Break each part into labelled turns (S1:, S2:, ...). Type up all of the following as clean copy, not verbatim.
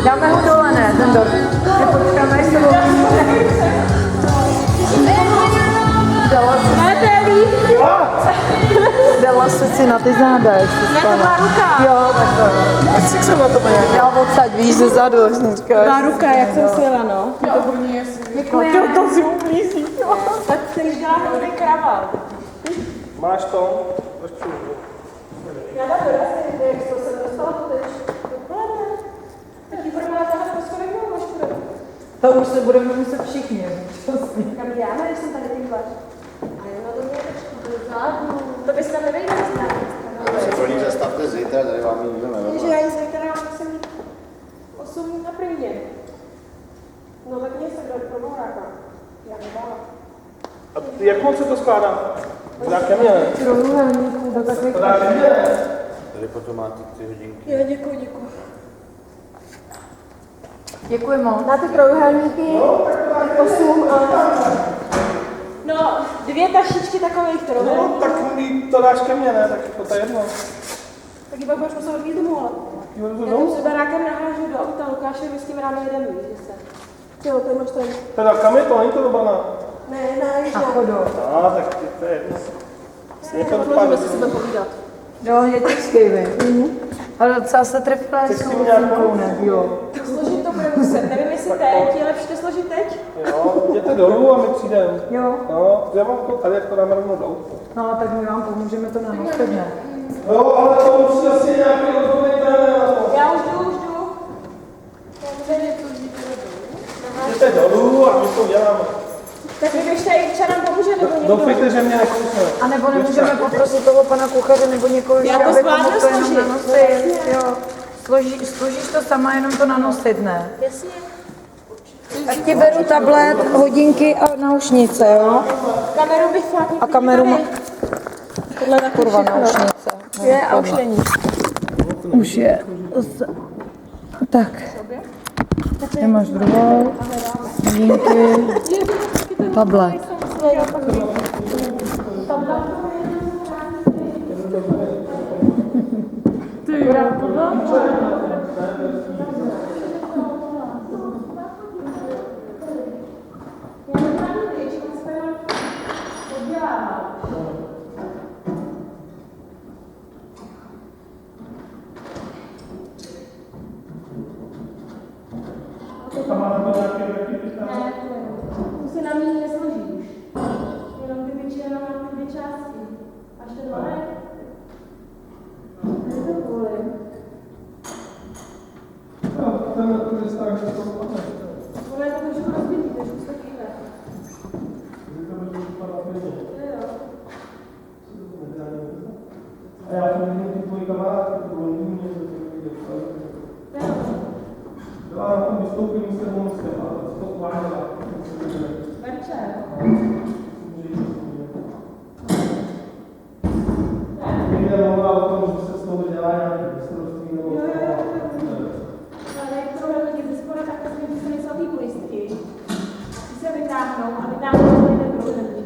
S1: Dáme ho dole, ne, ten dort. Počkáme, jestli ho dala se si na ty záda, jak se stane.
S2: Ne, to má ruka.
S1: Jo, takhle.
S3: Jak se na to má?
S1: Já odsaď, víš, ze zadu, jak jsem říkala.
S2: Má ruka, jak jsem sjela, no.
S1: Děkuji.
S3: To si umízí.
S2: Tak se již dělá hrozný kraval.
S3: Máš to?
S2: Já dám dorazit, jak to jsem dostala to teď. Tak ji budeme na tohle prostě nebylo, máš to.
S1: To už se budeme muset všichni.
S2: Kam jdeme, když jsem tady ty tvář? A jo, no to mě trošku dozadu. To bys tam nevejde,
S4: Kolik zastavte zítra, tady vám nikdo nevedl.
S2: Takže já ji zítra musím 8 na první. No tak mě se do promoráka. Já nedala.
S3: A jak moc se to skládá? Dá ke mně, ne?
S1: Trojuhelníků, to takhle.
S3: Dá ke mně, ne?
S4: Tady potom máte ty hodinky.
S2: Jo, děkuji.
S1: Děkuji moc.
S2: Na ty trojuhelníky 8 a... No, 2 tašičky takových
S3: No,
S2: trojuhelníků.
S3: tak mi to dáš ke mně, ne? Tak to je jedno.
S2: Tak iba budeš muset odvíjet domů, ale. Já tam s barákem nahážu do auta, Lukáše, my s tím ráno jedeme, víš, že se. Jo, to máš ten.
S3: Teda kam je to? Není to do Brna?
S2: Ne, na Jižná.
S3: Tak to je jedno.
S2: Ne, odložíme si sebe povídat.
S1: Jo, je těžký, vy. Ale docela se trefila,
S3: Chceš
S1: jsou
S3: si nějakou?
S1: ne? Jo.
S2: Složit to bude muset, nevím jestli teď, je lepší to složit teď?
S3: Jo, jděte dolů a my přijdeme.
S1: Jo.
S3: No, já mám to tady, jak to dáme rovnou do auta.
S1: No, tak my vám pomůžeme to na následně.
S3: Jo, ale to musí asi nějaký odborný trenér na to.
S2: Já už jdu. Já můžu něco vzít dolů.
S3: Jděte dolů a my to děláme.
S2: Tak vy běžte, Irča nám pomůže, nebo někdo?
S3: Doufejte, že mě nekousne.
S1: A nebo nemůžeme poprosit toho pana kuchaře nebo někoho,
S2: Já to
S1: aby
S2: zvládnu
S1: pomohl to jenom
S2: složit.
S1: nanosit. Jo. Složíš to sama, jenom to nanosit, ne?
S2: Jasně.
S1: Tak ti beru tablet, hodinky a náušnice, jo?
S2: Kameru bych fakt
S1: A kameru má...
S2: Tohle taky
S1: Kurva,
S2: všechno.
S1: náušnice.
S2: Je a už není.
S1: Už je. Tak. Nemáš druhou. Hodinky. Tablet.
S2: To se na mě nesloží už. Jenom ty většinou mám ty 2 části. Až ten malé. Ne to kvůli.
S3: Ten je tak, že to padne.
S2: Ono je to trošku rozbitý, takže už to kýve. Jo.
S3: A já jsem viděl ty tvoji kamarádky, to bylo jiný, že to viděl.
S2: Jo.
S3: Byla na tom vystoupení s tebou musím, ale to uváděla.
S2: Večer.
S3: Někde mluvila o tom, že se z toho dělá nějaké mistrovství nebo
S2: Jo. Ale jak to lidi ze spoda, tak to jsme se nejsou ty pojistky. Ty se vytáhnou a vytáhnou to jeden druhý.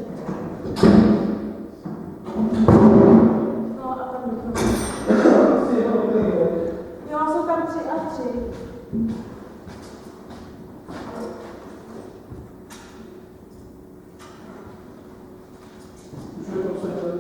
S2: No a tam jo, jsou tam 3 a 3. Z druhé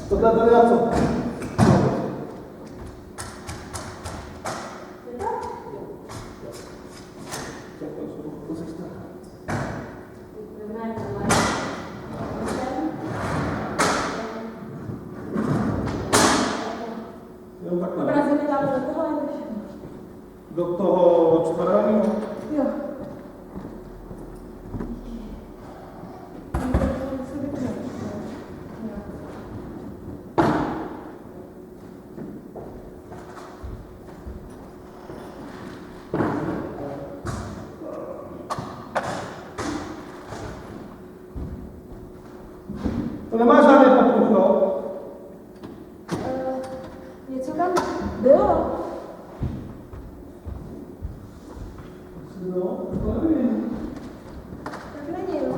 S3: Tohle tady na co? Jo, takhle.
S2: Obrazíme dále do toho, nebo všechno?
S3: Do toho čtverého?
S2: Jo.
S3: To nemá žádný popruh, no?
S2: Něco tam bylo.
S3: No, to nevím.
S2: Tak není, jo.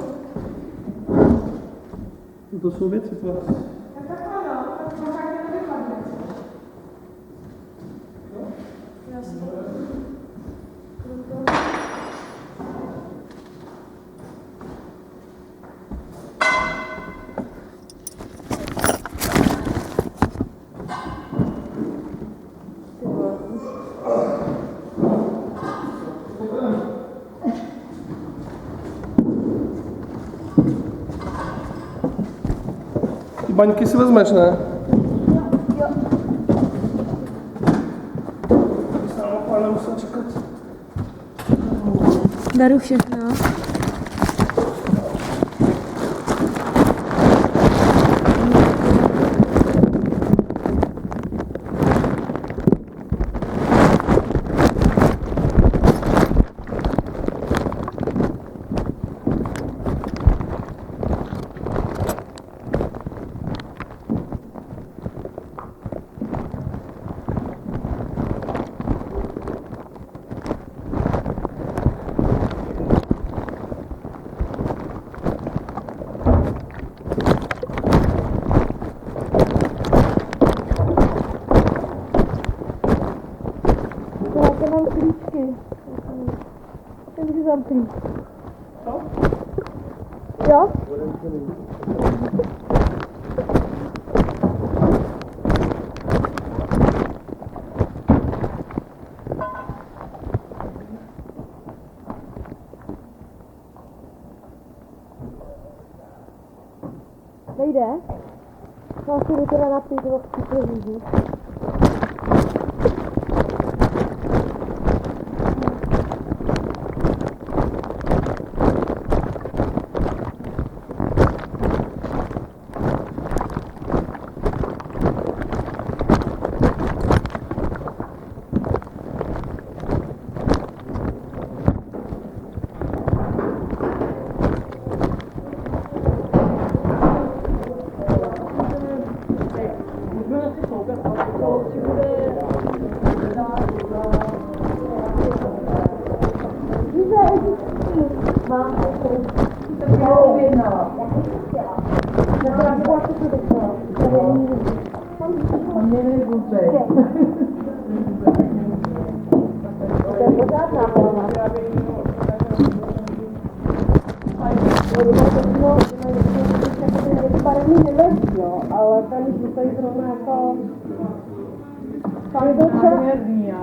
S3: To jsou věci, to
S2: Tak takhle, no. Tak možná to nevypadne. Jasně.
S3: Ty baňky si vezmeš, ne?
S2: Jo.
S3: Sama pána musel čekat.
S1: Beru všechno. Já mám klíčky. Jak si zamknu.
S3: Co?
S1: Jo? Nejde? Já si jdu teda napít do příkladu.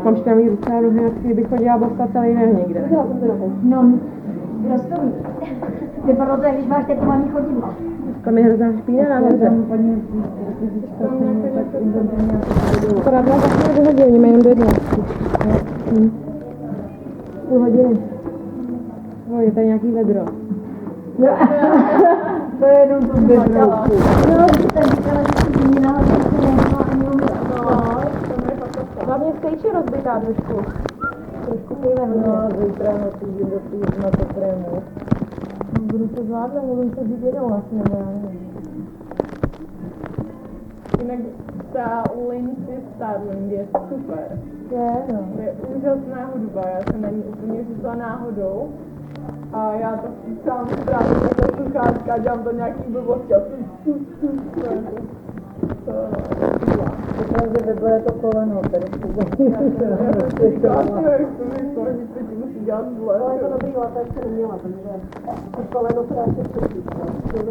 S1: Mám šťavý ruce a nohy, jak kdybych chodila boska celý den někde.
S5: No, rozumím. Vypadalo to, jak když máš teplovaný chodidla.
S1: Tam je hrozná špína na noze. To ráda taky nevyhodí, oni mají jenom do 11. Půl hodiny. No, je tady nějaký vedro.
S5: To je jenom to vedro. No, ten říkala, že si zmínila, že se nemá ani umrat.
S1: Hlavně stejče rozbitá trošku. Trošku pijeme hodně.
S5: No, zítra musíš do týdna na to trému.
S1: Budu to zvládnout, budu to být jednou vlastně, nebo já nevím.
S6: Jinak ta Lindsay Starling je super.
S1: Je, no.
S6: To je úžasná hudba, já jsem na ní úplně přišla náhodou. A já to sám právě takhle sluchátka, dělám to nějaký blbosti a
S5: Protože by bylo to koleno, tady
S6: já jsem si říkala, jak to myslel, že se ti musí dělat zle.
S5: Ale to dobrý let, jak se neměla, protože to koleno se asi přečít. To je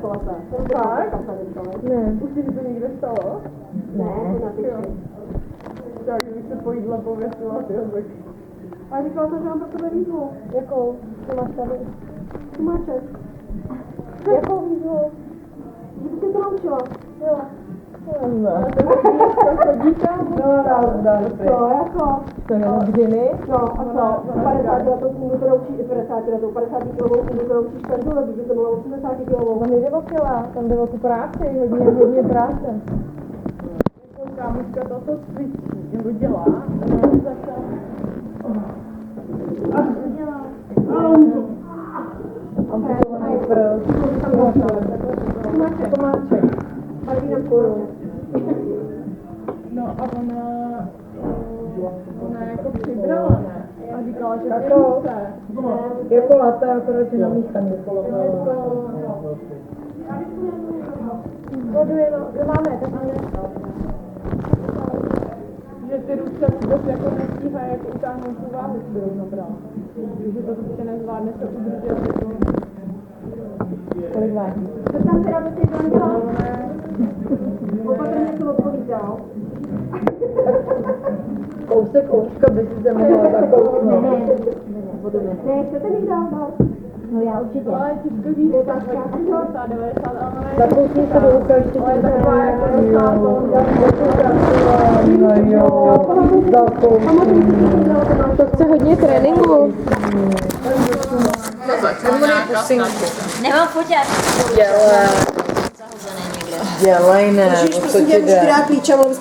S5: kolaté.
S6: Tak?
S5: Ne.
S6: Už ti to někde stalo?
S5: Ne, to na ty
S6: Jo. Tak, kdybych se po jídle pověsila, ty tak.
S5: A říkala jsem, že mám pro tebe výzvu. Jakou? Co máš tady? Tu máček. Jakou výzvu? Že by tě to naučila. Jo.
S6: Ale to chodí tam?
S5: No, to jako.
S6: To je hodiny?
S5: No, a co? 50 letou knihu to naučí, 50 letou, 50 kilovou knihu to naučíš každou letu, že to byla 80 kilovou.
S6: Tam nejde o kila, tam jde o tu práci, hodně práce. Jako kámoška toto cvičí, nebo dělá, a já začala.
S5: Tomáček. Martina Kuru.
S6: No a ona jako přibrala, ne? A říkala, že ty ruce.
S1: Jako latte, akorát je namíchaný.
S5: Vodu jenom, máme, tak máme.
S6: Že ty ruce vůbec jako nestíhají jako utáhnout tu váhu, kterou nabrala. Že to prostě nezvládne se udržet jako... Kolik váží?
S5: To tam teda to si tam dělal? Opatrně to odpovídal.
S1: Kousek ouška by si se mohla zakouknout.
S5: Ne, chcete mi dát? No já určitě.
S6: Ale těžko říct, tak 80, 90, ale ona je...
S1: Zakoukni se do ucha ještě
S6: Ale je taková jako docela
S1: No jo, zakoukni.
S5: To chce hodně tréninku.
S7: Nemám foťák.
S1: Dělej, ne, o co ti jde?
S5: Klíče, mluvím